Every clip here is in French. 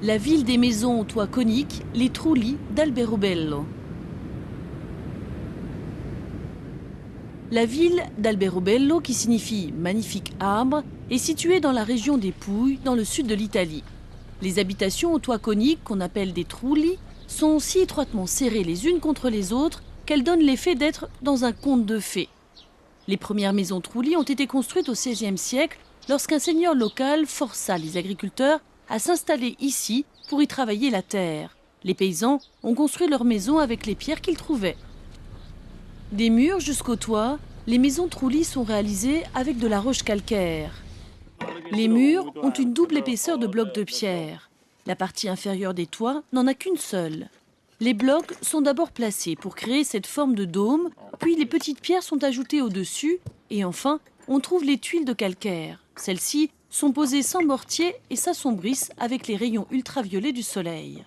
La ville des maisons aux toits coniques, les Trulli d'Alberobello. La ville d'Alberobello, qui signifie magnifique arbre, est située dans la région des Pouilles, dans le sud de l'Italie. Les habitations aux toits coniques, qu'on appelle des Trulli, sont si étroitement serrées les unes contre les autres qu'elles donnent l'effet d'être dans un conte de fées. Les premières maisons Trulli ont été construites au XVIe siècle lorsqu'un seigneur local força les agriculteurs à s'installer ici pour y travailler la terre. Les paysans ont construit leurs maisons avec les pierres qu'ils trouvaient. Des murs jusqu'au toit, les maisons Trulli sont réalisées avec de la roche calcaire. Les murs ont une double épaisseur de blocs de pierre. La partie inférieure des toits n'en a qu'une seule. Les blocs sont d'abord placés pour créer cette forme de dôme, puis les petites pierres sont ajoutées au-dessus et enfin, on trouve les tuiles de calcaire. Celles-ci sont posées sans mortier et s'assombrissent avec les rayons ultraviolets du soleil.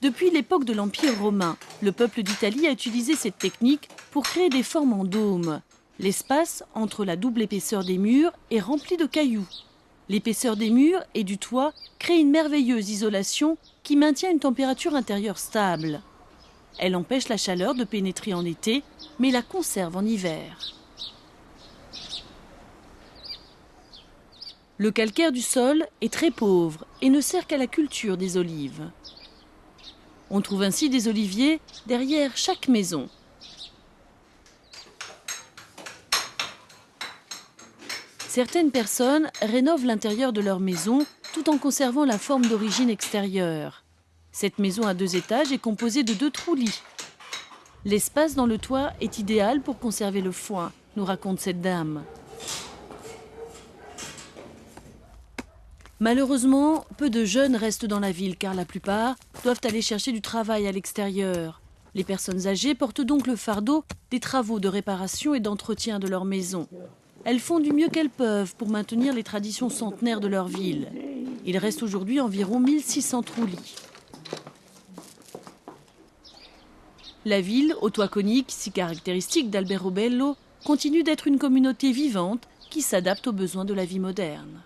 Depuis l'époque de l'Empire romain, le peuple d'Italie a utilisé cette technique pour créer des formes en dôme. L'espace entre la double épaisseur des murs est rempli de cailloux. L'épaisseur des murs et du toit crée une merveilleuse isolation qui maintient une température intérieure stable. Elle empêche la chaleur de pénétrer en été, mais la conserve en hiver. Le calcaire du sol est très pauvre et ne sert qu'à la culture des olives. On trouve ainsi des oliviers derrière chaque maison. Certaines personnes rénovent l'intérieur de leur maison tout en conservant la forme d'origine extérieure. Cette maison à 2 étages est composée de 2 Trulli. L'espace dans le toit est idéal pour conserver le foin, nous raconte cette dame. Malheureusement, peu de jeunes restent dans la ville car la plupart doivent aller chercher du travail à l'extérieur. Les personnes âgées portent donc le fardeau des travaux de réparation et d'entretien de leur maison. Elles font du mieux qu'elles peuvent pour maintenir les traditions centenaires de leur ville. Il reste aujourd'hui environ 1600 Trulli. La ville, aux toits coniques, si caractéristique d'Alberobello, continue d'être une communauté vivante qui s'adapte aux besoins de la vie moderne.